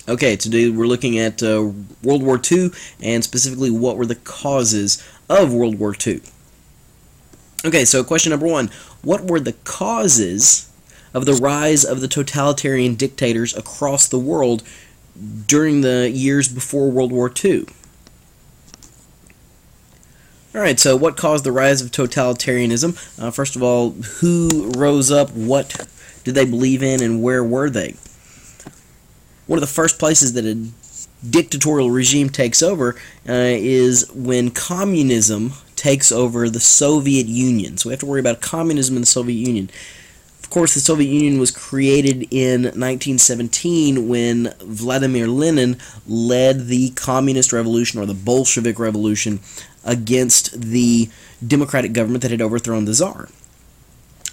Okay, today we're looking at World War II, and specifically what were the causes of World War II. Okay, so question number one. What were the causes of the rise of the totalitarian dictators across the world during the years before World War II? Alright, so what caused the rise of totalitarianism? First of all, who rose up, what did they believe in, and where were they? One of the first places that a dictatorial regime takes over is when communism takes over the Soviet Union. So we have to worry about communism in the Soviet Union. Of course, the Soviet Union was created in 1917 when Vladimir Lenin led the Communist Revolution, or the Bolshevik Revolution, against the democratic government that had overthrown the Tsar.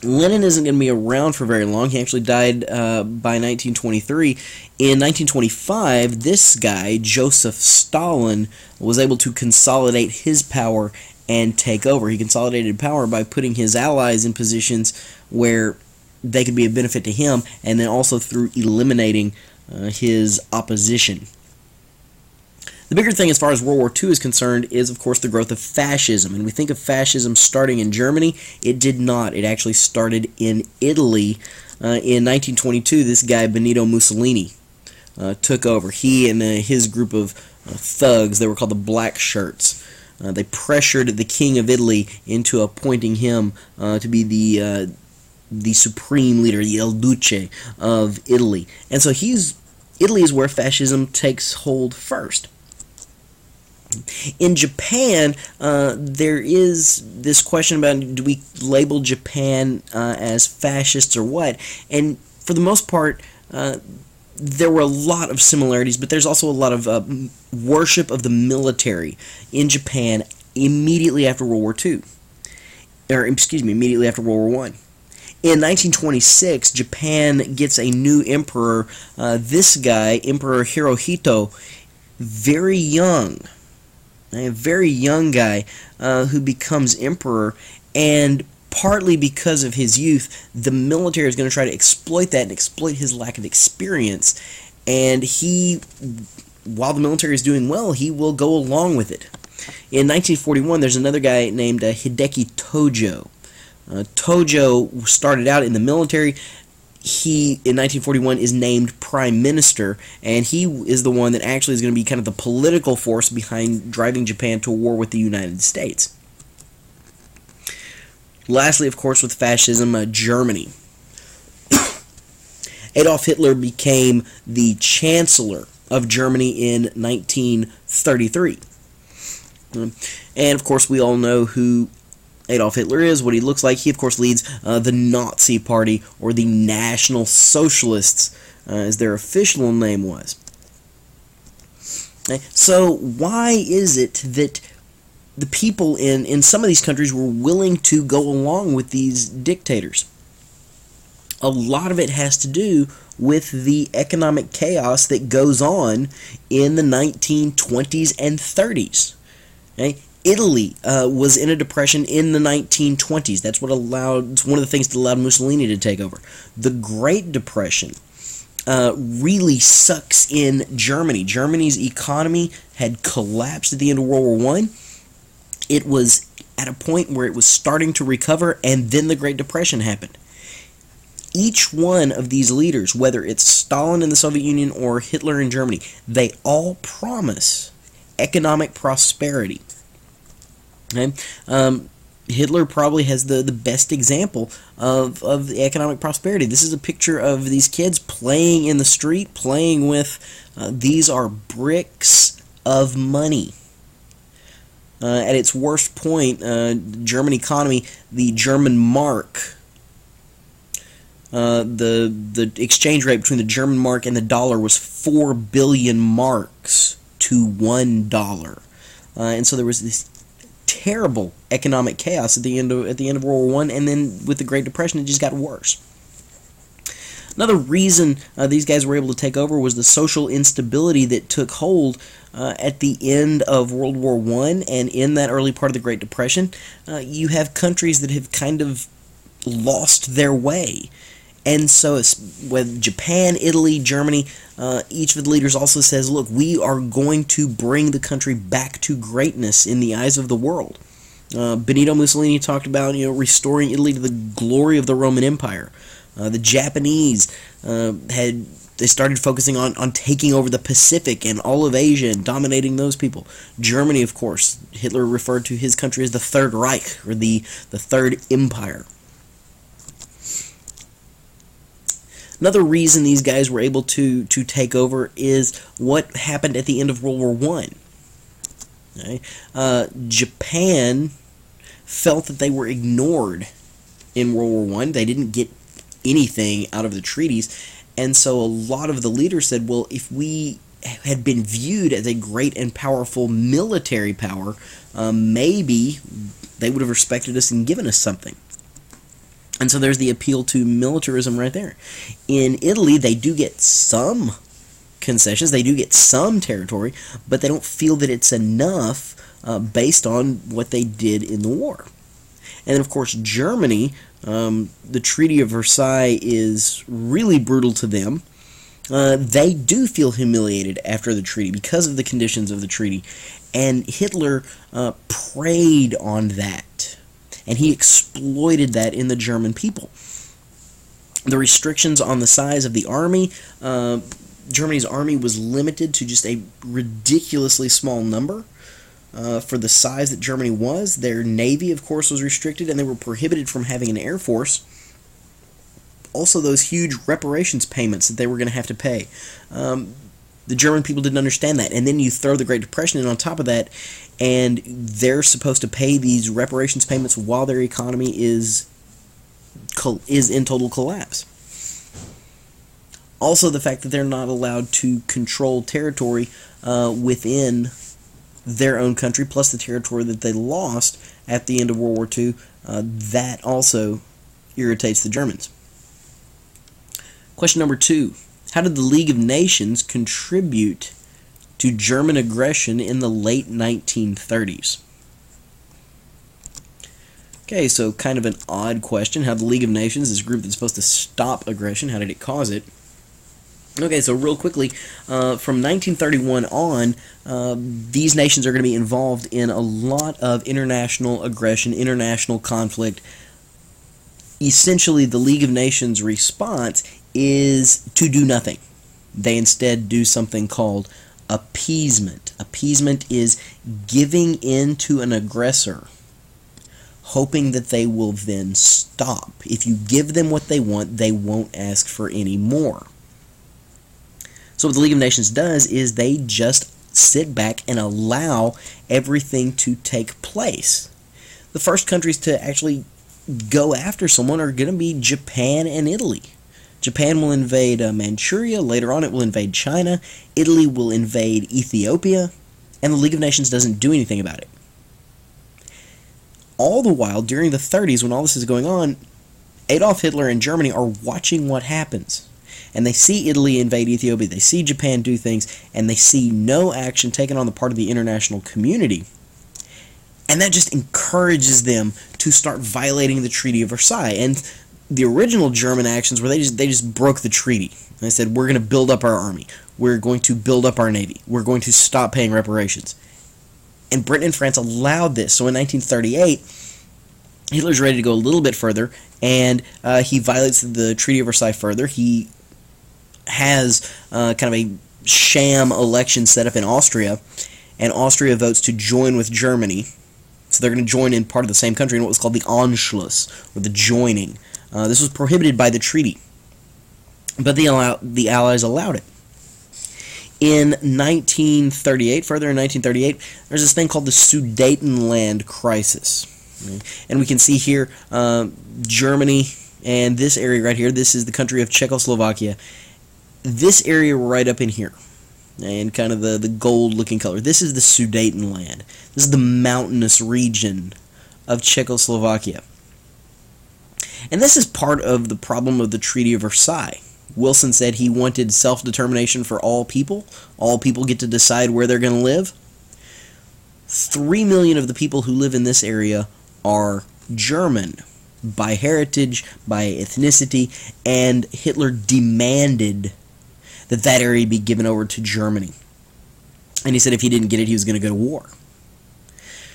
Lenin isn't going to be around for very long. He actually died by 1923. In 1925, this guy, Joseph Stalin, was able to consolidate his power and take over. He consolidated power by putting his allies in positions where they could be of benefit to him, and then also through eliminating his opposition. The bigger thing as far as World War II is concerned is, of course, the growth of fascism. And we think of fascism starting in Germany. It did not. It actually started in Italy. In 1922, this guy, Benito Mussolini, took over. He and his group of thugs, they were called the Black Shirts, they pressured the King of Italy into appointing him to be the supreme leader, the El Duce of Italy. And so Italy is where fascism takes hold first. In Japan, there is this question about, do we label Japan as fascists or what? And for the most part, there were a lot of similarities, but there's also a lot of worship of the military in Japan immediately after World War II. Immediately after World War I. In 1926, Japan gets a new emperor. This guy, Emperor Hirohito, very young. A very young guy who becomes emperor, and partly because of his youth, the military is going to try to exploit that and exploit his lack of experience. And he, while the military is doing well, he will go along with it. In 1941, there's another guy named Hideki Tojo. Tojo started out in the military. He, in 1941, is named Prime Minister, and he is the one that actually is going to be kind of the political force behind driving Japan to war with the United States. Lastly, of course, with fascism, Germany. Adolf Hitler became the Chancellor of Germany in 1933. And, of course, we all know who Adolf Hitler is, what he looks like. He, of course, leads the Nazi Party, or the National Socialists, as their official name was. So why is it that the people in some of these countries were willing to go along with these dictators? A lot of it has to do with the economic chaos that goes on in the 1920s and 30s. Okay? Italy was in a depression in the 1920s. It's one of the things that allowed Mussolini to take over. The Great Depression really sucks in Germany. Germany's economy had collapsed at the end of World War I. It was at a point where it was starting to recover, and then the Great Depression happened. Each one of these leaders, whether it's Stalin in the Soviet Union or Hitler in Germany, they all promise economic prosperity. Okay? Hitler probably has the best example of the economic prosperity. This is a picture of these kids playing in the street, playing with, these are bricks of money. At its worst point, German economy, the German mark, the exchange rate between the German mark and the dollar was 4 billion marks to $1. And so there was this terrible economic chaos at the end of World War I, and then with the Great Depression, it just got worse. Another reason these guys were able to take over was the social instability that took hold at the end of World War I, and in that early part of the Great Depression. You have countries that have kind of lost their way, And so it's with Japan, Italy, Germany, each of the leaders also says, look, we are going to bring the country back to greatness in the eyes of the world. Benito Mussolini talked about restoring Italy to the glory of the Roman Empire. The Japanese they started focusing on taking over the Pacific and all of Asia and dominating those people. Germany, of course, Hitler referred to his country as the Third Reich, or the Third Empire. Another reason these guys were able to take over is what happened at the end of World War I. Okay? Japan felt that they were ignored in World War I. They didn't get anything out of the treaties, and so a lot of the leaders said, well, if we had been viewed as a great and powerful military power, maybe they would have respected us and given us something. And so there's the appeal to militarism right there. In Italy, they do get some concessions, they do get some territory, but they don't feel that it's enough based on what they did in the war. And then, of course, Germany, the Treaty of Versailles is really brutal to them. They do feel humiliated after the treaty because of the conditions of the treaty. And Hitler preyed on that. And he exploited that in the German people. The restrictions on the size of the army, Germany's army was limited to just a ridiculously small number. For the size that Germany was, their navy, of course, was restricted, and they were prohibited from having an air force. Also, those huge reparations payments that they were going to have to pay. The German people didn't understand that, and then you throw the Great Depression in on top of that, and they're supposed to pay these reparations payments while their economy is in total collapse. Also, the fact that they're not allowed to control territory within their own country, plus the territory that they lost at the end of World War II, that also irritates the Germans. Question number 2. How did the League of Nations contribute to German aggression in the late 1930s? Okay, so kind of an odd question. How the League of Nations, this group that's supposed to stop aggression, how did it cause it? Okay, so real quickly, from 1931 on, these nations are going to be involved in a lot of international aggression, international conflict. Essentially, the League of Nations' response is to do nothing. They instead do something called appeasement. Appeasement is giving in to an aggressor, hoping that they will then stop. If you give them what they want, they won't ask for any more. So what the League of Nations does is they just sit back and allow everything to take place. The first countries to actually go after someone are going to be Japan and Italy. Japan will invade Manchuria. Later on, it will invade China. Italy will invade Ethiopia. And the League of Nations doesn't do anything about it. All the while, during the 30s, when all this is going on, Adolf Hitler and Germany are watching what happens. And they see Italy invade Ethiopia, they see Japan do things, and they see no action taken on the part of the international community. And that just encourages them to start violating the Treaty of Versailles. And the original German actions were they just broke the treaty. They said, we're going to build up our army. We're going to build up our navy. We're going to stop paying reparations. And Britain and France allowed this. So in 1938, Hitler's ready to go a little bit further, and he violates the Treaty of Versailles further. He has kind of a sham election set up in Austria, and Austria votes to join with Germany. So they're going to join in part of the same country in what was called the Anschluss, or the joining. This was prohibited by the treaty, but the Allies allowed it. In 1938, further in 1938, there's this thing called the Sudetenland crisis. And we can see here Germany and this area right here. This is the country of Czechoslovakia. This area right up in here, and kind of the gold-looking color. This is the Sudetenland. This is the mountainous region of Czechoslovakia. And this is part of the problem of the Treaty of Versailles. Wilson said he wanted self-determination for all people. All people get to decide where they're going to live. 3 million of the people who live in this area are German. by heritage, by ethnicity, and Hitler demanded that that area be given over to Germany. And he said if he didn't get it, he was going to go to war.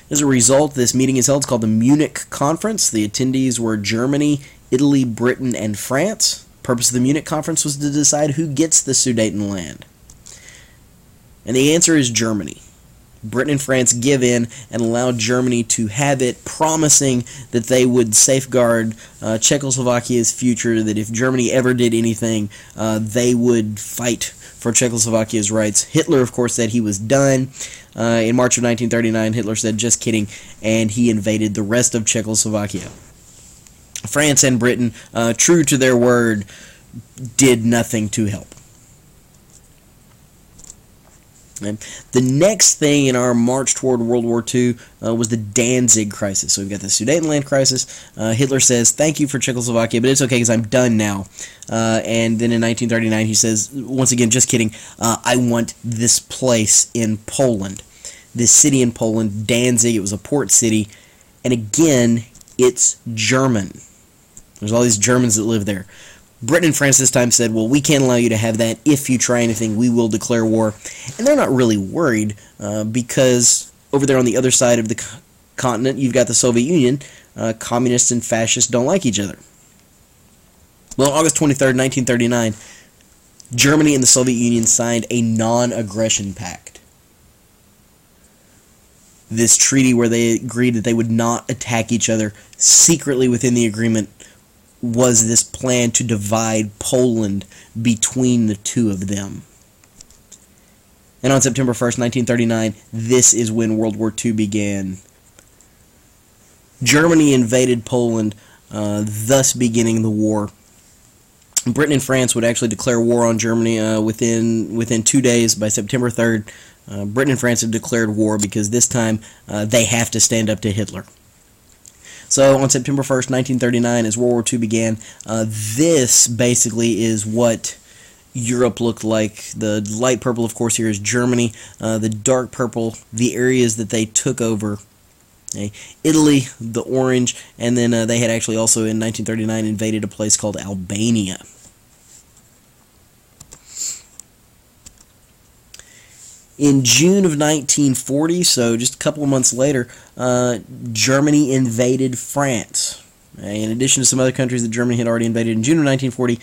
As a result, this meeting is held. It's called the Munich Conference. The attendees were Germany, Italy, Britain, and France. The purpose of the Munich Conference was to decide who gets the Sudetenland. And the answer is Germany. Britain and France give in and allow Germany to have it, promising that they would safeguard Czechoslovakia's future, that if Germany ever did anything, they would fight for Czechoslovakia's rights. Hitler, of course, said he was done. In March of 1939, Hitler said, just kidding, and he invaded the rest of Czechoslovakia. France and Britain, true to their word, did nothing to help. And the next thing in our march toward World War II was the Danzig crisis. So we've got the Sudetenland crisis. Hitler says, thank you for Czechoslovakia, but it's okay because I'm done now. And then in 1939 he says, once again, just kidding, I want this place in Poland. This city in Poland, Danzig, it was a port city. And again, it's German. There's all these Germans that live there. Britain and France this time said, well, we can't allow you to have that. If you try anything, we will declare war. And they're not really worried because over there on the other side of the continent, you've got the Soviet Union. Communists and fascists don't like each other. Well, on August 23rd, 1939, Germany and the Soviet Union signed a non-aggression pact. This treaty where they agreed that they would not attack each other. Secretly within the agreement was this plan to divide Poland between the two of them. And on September 1st, 1939, this is when World War II began. Germany invaded Poland, thus beginning the war. Britain and France would actually declare war on Germany within 2 days. By September 3rd, Britain and France have declared war because this time they have to stand up to Hitler. So on September 1st, 1939, as World War II began, this basically is what Europe looked like. The light purple, of course, here is Germany. The dark purple, the areas that they took over. Okay. Italy, the orange, and then they had actually also in 1939 invaded a place called Albania. In June of 1940, so just a couple of months later, Germany invaded France. In addition to some other countries that Germany had already invaded, in June of 1940,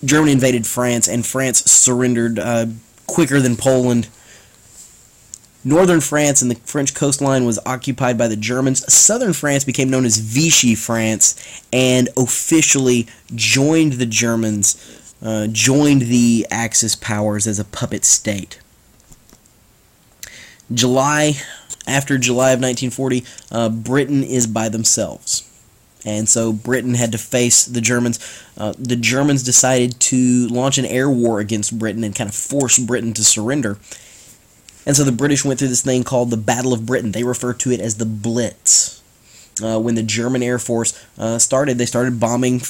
Germany invaded France, and France surrendered quicker than Poland. Northern France and the French coastline was occupied by the Germans. Southern France became known as Vichy France and officially joined the Germans, joined the Axis powers as a puppet state. After July of 1940, Britain is by themselves. And so Britain had to face the Germans. The Germans decided to launch an air war against Britain and kind of force Britain to surrender. And so the British went through this thing called the Battle of Britain. They refer to it as the Blitz. When the German Air Force started, they started bombing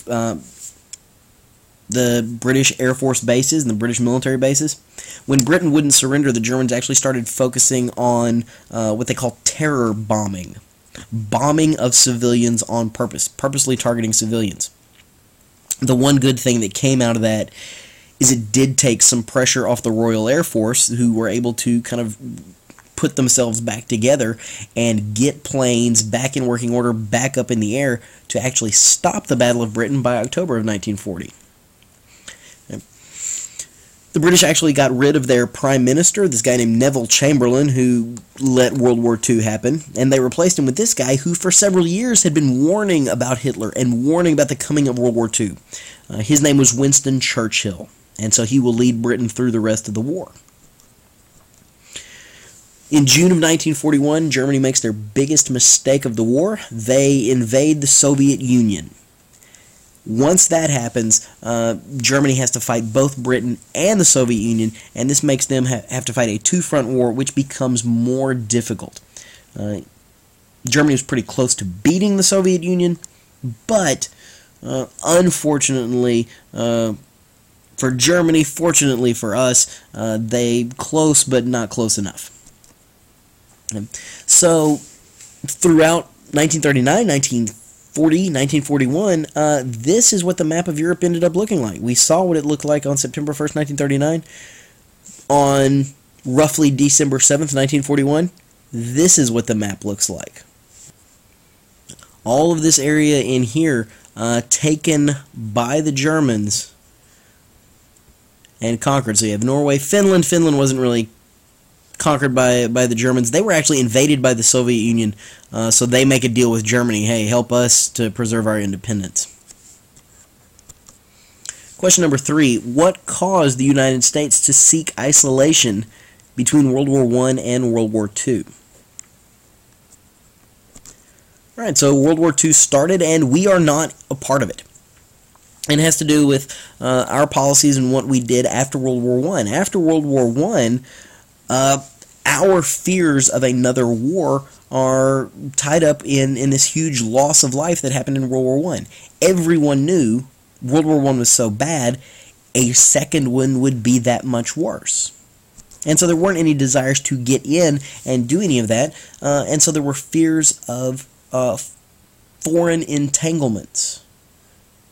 the British Air Force bases and the British military bases. When Britain wouldn't surrender, the Germans actually started focusing on what they call terror bombing. Bombing of civilians on purpose, purposely targeting civilians. The one good thing that came out of that is it did take some pressure off the Royal Air Force, who were able to kind of put themselves back together and get planes back in working order, back up in the air, to actually stop the Battle of Britain by October of 1940. The British actually got rid of their prime minister, this guy named Neville Chamberlain, who let World War II happen, and they replaced him with this guy who for several years had been warning about Hitler and warning about the coming of World War II. His name was Winston Churchill, and so he will lead Britain through the rest of the war. In June of 1941, Germany makes their biggest mistake of the war. They invade the Soviet Union. Once that happens, Germany has to fight both Britain and the Soviet Union, and this makes them have to fight a two-front war, which becomes more difficult. Germany was pretty close to beating the Soviet Union, but unfortunately for Germany, fortunately for us, they close but not close enough. So throughout 1939, 1941, this is what the map of Europe ended up looking like. We saw what it looked like on September 1st, 1939. On roughly December 7th, 1941, this is what the map looks like. All of this area in here taken by the Germans and conquered. So you have Norway, Finland. Finland wasn't really conquered by the Germans. They were actually invaded by the Soviet Union, so they make a deal with Germany. Hey, help us to preserve our independence. Question number 3. What caused the United States to seek isolation between World War I and World War II? Alright, so World War II started, and we are not a part of it. And it has to do with our policies and what we did after World War I. After World War I, our fears of another war are tied up in this huge loss of life that happened in World War I. Everyone knew World War I was so bad, a second one would be that much worse. And so there weren't any desires to get in and do any of that, and so there were fears of foreign entanglements.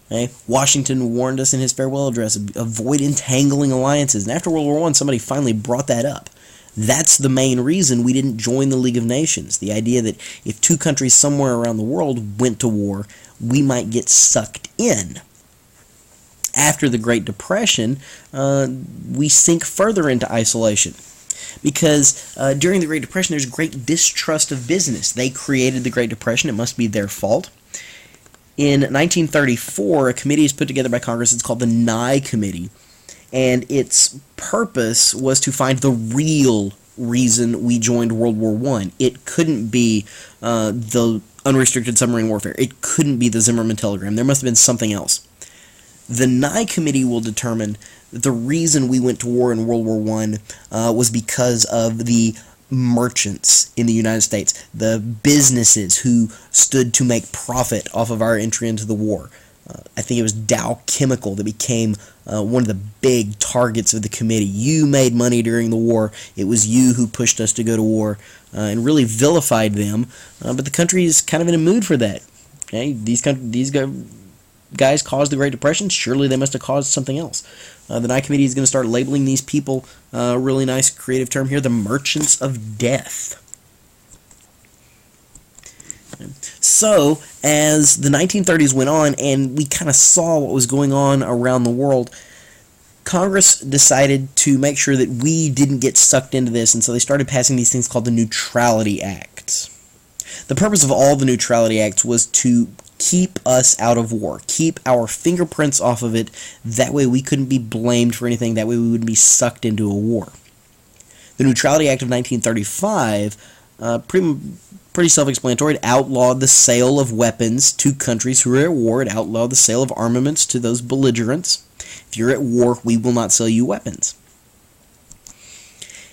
Okay? Washington warned us in his farewell address, avoid entangling alliances. And after World War I, somebody finally brought that up. That's the main reason we didn't join the League of Nations. The idea that if two countries somewhere around the world went to war, we might get sucked in. After the Great Depression, we sink further into isolation. Because during the Great Depression, there's great distrust of business. They created the Great Depression. It must be their fault. In 1934, a committee is put together by Congress. It's called the Nye Committee. And its purpose was to find the real reason we joined World War I. It couldn't be the unrestricted submarine warfare. It couldn't be the Zimmerman telegram. There must have been something else. The Nye Committee will determine that the reason we went to war in World War I was because of the merchants in the United States, the businesses who stood to make profit off of our entry into the war. I think it was Dow Chemical that became one of the big targets of the committee. You made money during the war. It was you who pushed us to go to war, and really vilified them. But the country is kind of in a mood for that. Okay? These guys caused the Great Depression. Surely they must have caused something else. The Nye Committee is going to start labeling these people, really nice creative term here, the merchants of death. So, as the 1930s went on and we kind of saw what was going on around the world, Congress decided to make sure that we didn't get sucked into this, and so they started passing these things called the Neutrality Acts. The purpose of all the Neutrality Acts was to keep us out of war, keep our fingerprints off of it, that way we couldn't be blamed for anything, that way we wouldn't be sucked into a war. The Neutrality Act of 1935, pretty self-explanatory. It outlawed the sale of weapons to countries who are at war. It outlawed the sale of armaments to those belligerents. If you're at war, we will not sell you weapons.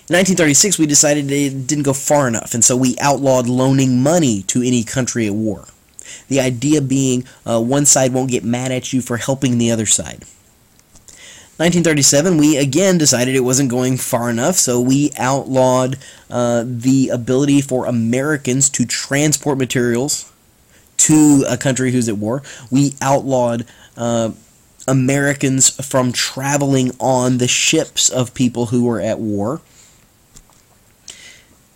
In 1936, we decided it didn't go far enough, and so we outlawed loaning money to any country at war. The idea being one side won't get mad at you for helping the other side. 1937, we again decided it wasn't going far enough, so we outlawed the ability for Americans to transport materials to a country who's at war. We outlawed Americans from traveling on the ships of people who were at war.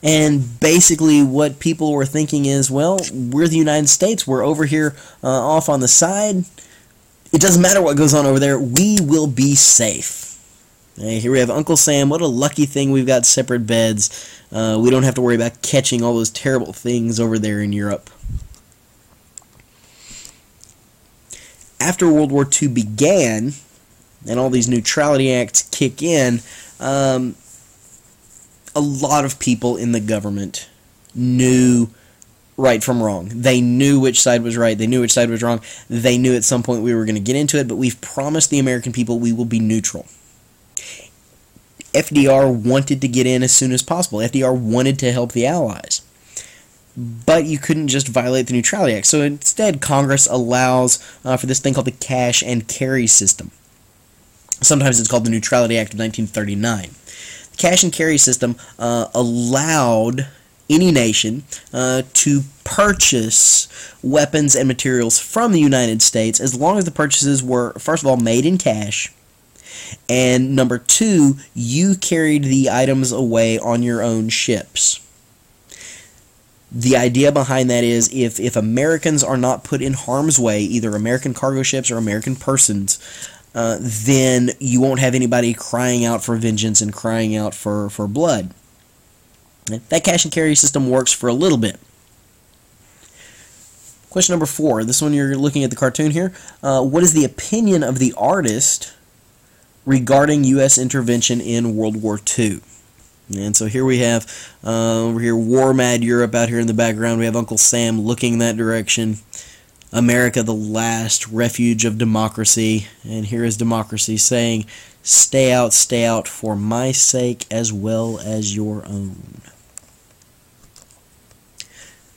And basically what people were thinking is, well, we're the United States, we're over here off on the side. It doesn't matter what goes on over there, we will be safe. Hey, here we have Uncle Sam. What a lucky thing we've got separate beds. We don't have to worry about catching all those terrible things over there in Europe. After World War II began, and all these Neutrality Acts kick in, a lot of people in the government knew right from wrong. They knew which side was right. They knew which side was wrong. They knew at some point we were going to get into it, but we've promised the American people we will be neutral. FDR wanted to get in as soon as possible. FDR wanted to help the Allies. But you couldn't just violate the Neutrality Act. So instead, Congress allows for this thing called the cash and carry system. Sometimes it's called the Neutrality Act of 1939. Cash and carry system allowed any nation to purchase weapons and materials from the United States as long as the purchases were, first of all, made in cash, and number two, you carried the items away on your own ships. The idea behind that is if Americans are not put in harm's way, either American cargo ships or American persons, then you won't have anybody crying out for vengeance and crying out for blood. That cash and carry system works for a little bit. Question number 4. This one you're looking at the cartoon here. What is the opinion of the artist regarding U.S. intervention in World War II? And so here we have, over here, war-mad Europe out here in the background. We have Uncle Sam looking that direction. America, the last refuge of democracy. And here is democracy saying, stay out for my sake as well as your own.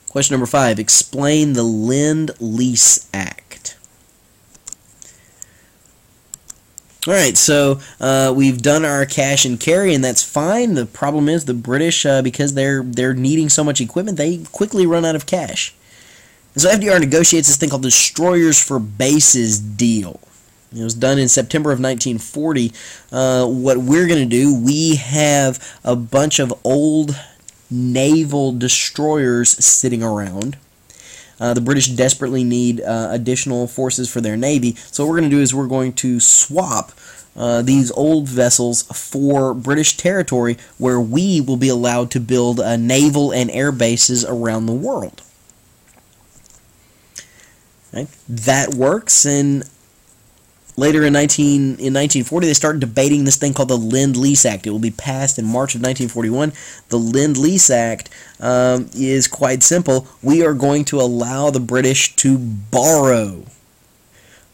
Question number 5. Explain the Lend-Lease Act. Alright, so we've done our cash and carry, and that's fine. The problem is the British, because they're needing so much equipment, they quickly run out of cash. And so FDR negotiates this thing called the Destroyers for Bases deal. It was done in September of 1940. What we're going to do, we have a bunch of old naval destroyers sitting around. The British desperately need additional forces for their navy, so what we're going to do is we're going to swap these old vessels for British territory where we will be allowed to build naval and air bases around the world. Okay. That works, and later in 1940 they start debating this thing called the Lend-Lease Act. It will be passed in March of 1941. The Lend-Lease Act is quite simple. We are going to allow the British to borrow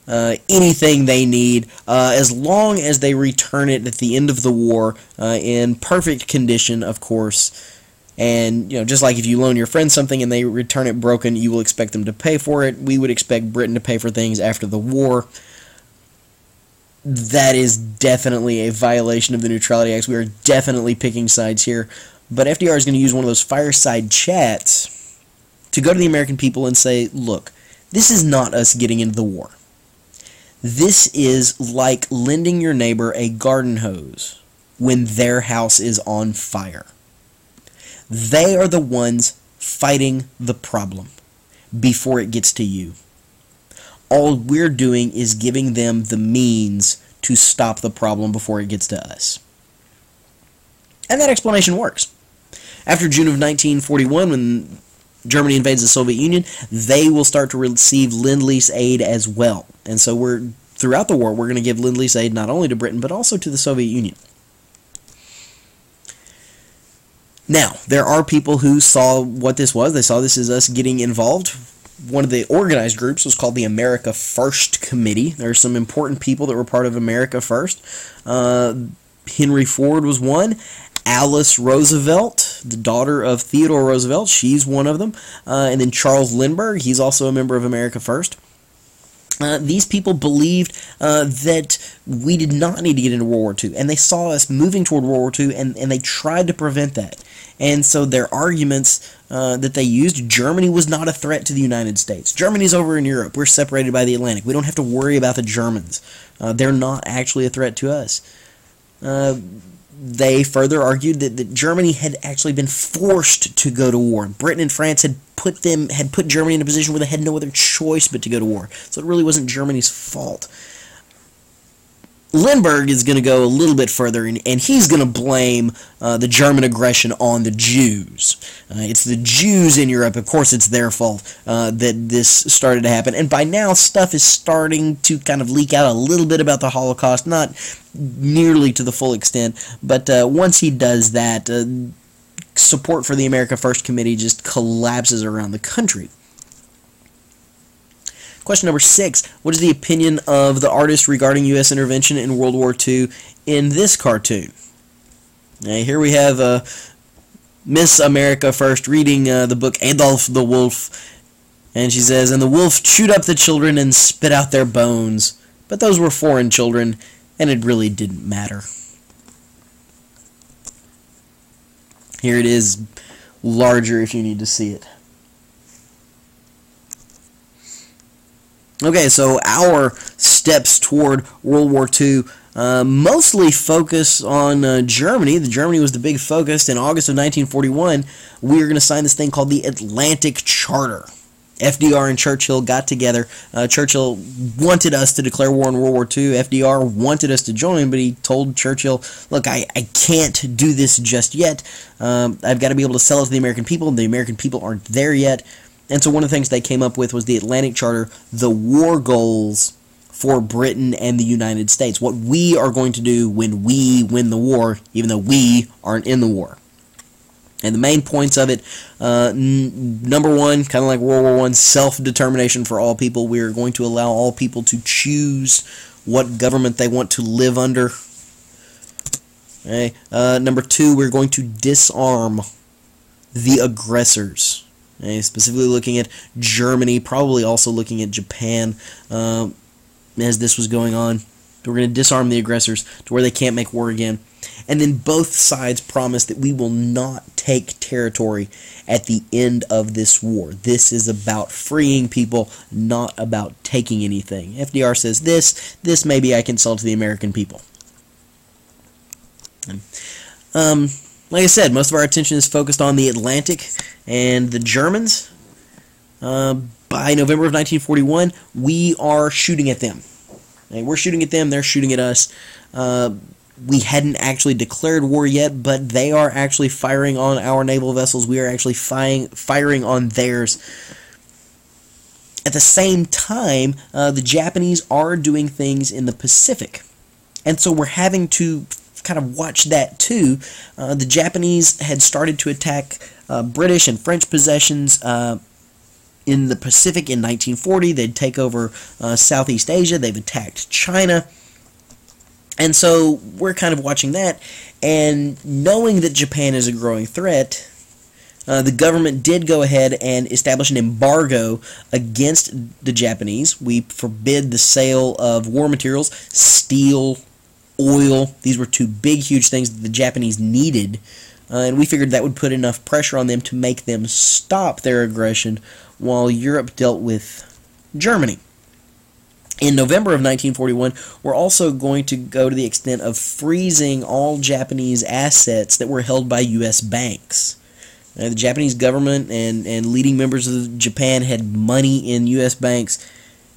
anything they need as long as they return it at the end of the war in perfect condition, of course. And, just like if you loan your friend something and they return it broken, you will expect them to pay for it. We would expect Britain to pay for things after the war. That is definitely a violation of the Neutrality Acts. We are definitely picking sides here. But FDR is going to use one of those fireside chats to go to the American people and say, look, this is not us getting into the war. This is like lending your neighbor a garden hose when their house is on fire. They are the ones fighting the problem before it gets to you. All we're doing is giving them the means to stop the problem before it gets to us. And that explanation works. After June of 1941, when Germany invades the Soviet Union, they will start to receive Lend-Lease aid as well. And so throughout the war, we're going to give Lend-Lease aid not only to Britain, but also to the Soviet Union. Now, there are people who saw what this was. They saw this as us getting involved. One of the organized groups was called the America First Committee. There are some important people that were part of America First. Henry Ford was one. Alice Roosevelt, the daughter of Theodore Roosevelt, she's one of them. And then Charles Lindbergh, he's also a member of America First. These people believed that we did not need to get into World War II, and they saw us moving toward World War II, and they tried to prevent that. And so their arguments that they used, Germany was not a threat to the United States. Germany's over in Europe. We're separated by the Atlantic. We don't have to worry about the Germans. They're not actually a threat to us. They further argued that Germany had actually been forced to go to war. Britain and France had put Germany in a position where they had no other choice but to go to war. So it really wasn't Germany's fault. Lindbergh is going to go a little bit further, and he's going to blame the German aggression on the Jews. It's the Jews in Europe, of course it's their fault that this started to happen. And by now, stuff is starting to kind of leak out a little bit about the Holocaust, not nearly to the full extent, but once he does that, support for the America First Committee just collapses around the country. Question number 6. What is the opinion of the artist regarding U.S. intervention in World War II in this cartoon? Now, here we have Miss America First reading the book Adolf the Wolf, and she says, "And the wolf chewed up the children and spit out their bones, but those were foreign children, and it really didn't matter." Here it is, larger if you need to see it. Okay, so our steps toward World War II mostly focus on Germany. Germany was the big focus. In August of 1941, we were going to sign this thing called the Atlantic Charter. FDR and Churchill got together. Churchill wanted us to declare war in World War II. FDR wanted us to join, but he told Churchill, look, I can't do this just yet. I've got to be able to sell it to the American people. The American people aren't there yet. And so one of the things they came up with was the Atlantic Charter, the war goals for Britain and the United States. What we are going to do when we win the war, even though we aren't in the war. And the main points of it, number one, kind of like World War I, self-determination for all people. We are going to allow all people to choose what government they want to live under. Okay. Number two, we're going to disarm the aggressors. Okay. Specifically looking at Germany, probably also looking at Japan as this was going on. We're going to disarm the aggressors to where they can't make war again. And then both sides promise that we will not take territory at the end of this war. This is about freeing people, not about taking anything. FDR says this maybe I can sell to the American people. Like I said, most of our attention is focused on the Atlantic and the Germans. By November of 1941, we are shooting at them. Okay, we're shooting at them, they're shooting at us. We hadn't actually declared war yet, but they are actually firing on our naval vessels. We are actually firing on theirs. At the same time, the Japanese are doing things in the Pacific. And so we're having to kind of watch that too. The Japanese had started to attack British and French possessions in the Pacific in 1940. They'd take over Southeast Asia. They've attacked China. And so we're kind of watching that, and knowing that Japan is a growing threat, the government did go ahead and establish an embargo against the Japanese. We forbid the sale of war materials, steel, oil. These were two big, huge things that the Japanese needed, and we figured that would put enough pressure on them to make them stop their aggression while Europe dealt with Germany. In November of 1941, we're also going to go to the extent of freezing all Japanese assets that were held by U.S. banks. The Japanese government and leading members of Japan had money in U.S. banks,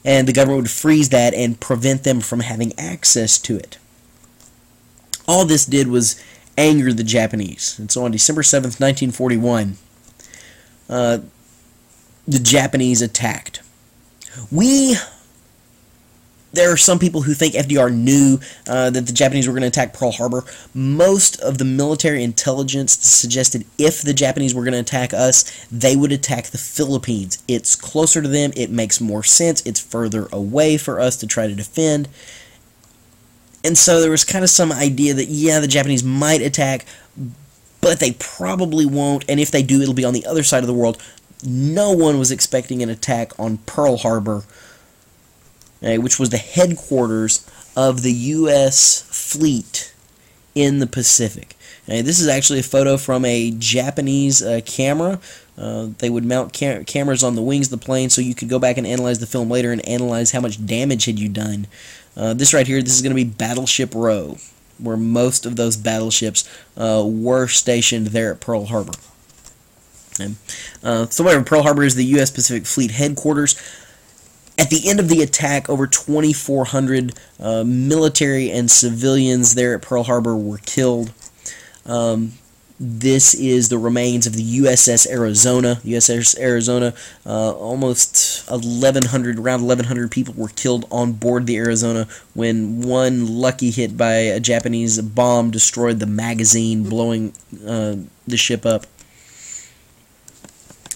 and the government would freeze that and prevent them from having access to it. All this did was anger the Japanese. And so on December 7th, 1941, the Japanese attacked. There are some people who think FDR knew that the Japanese were going to attack Pearl Harbor. Most of the military intelligence suggested if the Japanese were going to attack us, they would attack the Philippines. It's closer to them. It makes more sense. It's further away for us to try to defend. And so there was kind of some idea that, yeah, the Japanese might attack, but they probably won't. And if they do, it'll be on the other side of the world. No one was expecting an attack on Pearl Harbor, which was the headquarters of the U.S. fleet in the Pacific. This is actually a photo from a Japanese camera. They would mount cameras on the wings of the plane so you could go back and analyze the film later and analyze how much damage had you done. This right here, this is going to be Battleship Row, where most of those battleships were stationed there at Pearl Harbor. So whatever, Pearl Harbor is the U.S. Pacific Fleet headquarters. At the end of the attack, over 2,400 military and civilians there at Pearl Harbor were killed. This is the remains of the USS Arizona. USS Arizona, almost 1,100, around 1,100 people were killed on board the Arizona when one lucky hit by a Japanese bomb destroyed the magazine, blowing the ship up.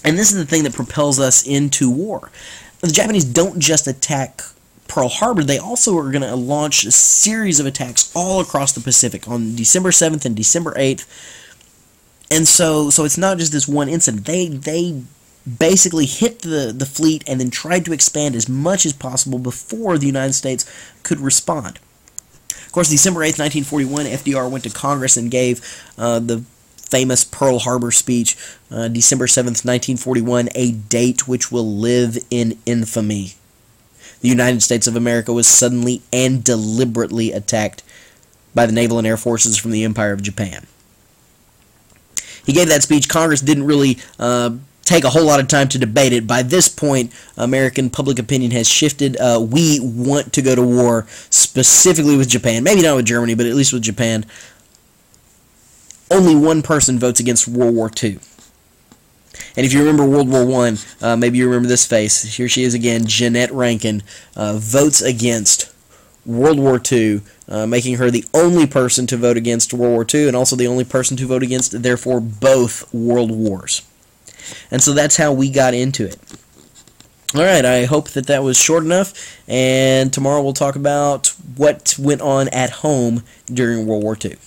And this is the thing that propels us into war. The Japanese don't just attack Pearl Harbor, they also are going to launch a series of attacks all across the Pacific on December 7th and December 8th. And so it's not just this one incident. They basically hit the fleet and then tried to expand as much as possible before the United States could respond. Of course, December 8th, 1941, FDR went to Congress and gave the famous Pearl Harbor speech, December 7th, 1941, a date which will live in infamy. the United States of America was suddenly and deliberately attacked by the naval and air forces from the Empire of Japan. He gave that speech. Congress didn't really take a whole lot of time to debate it. By this point, American public opinion has shifted. We want to go to war, specifically with Japan. Maybe not with Germany, but at least with Japan. Only one person votes against World War II. And if you remember World War I, maybe you remember this face. Here she is again, Jeanette Rankin, votes against World War II, making her the only person to vote against World War II, and also the only person to vote against, therefore, both world wars. And so that's how we got into it. Alright, I hope that was short enough, and tomorrow we'll talk about what went on at home during World War II.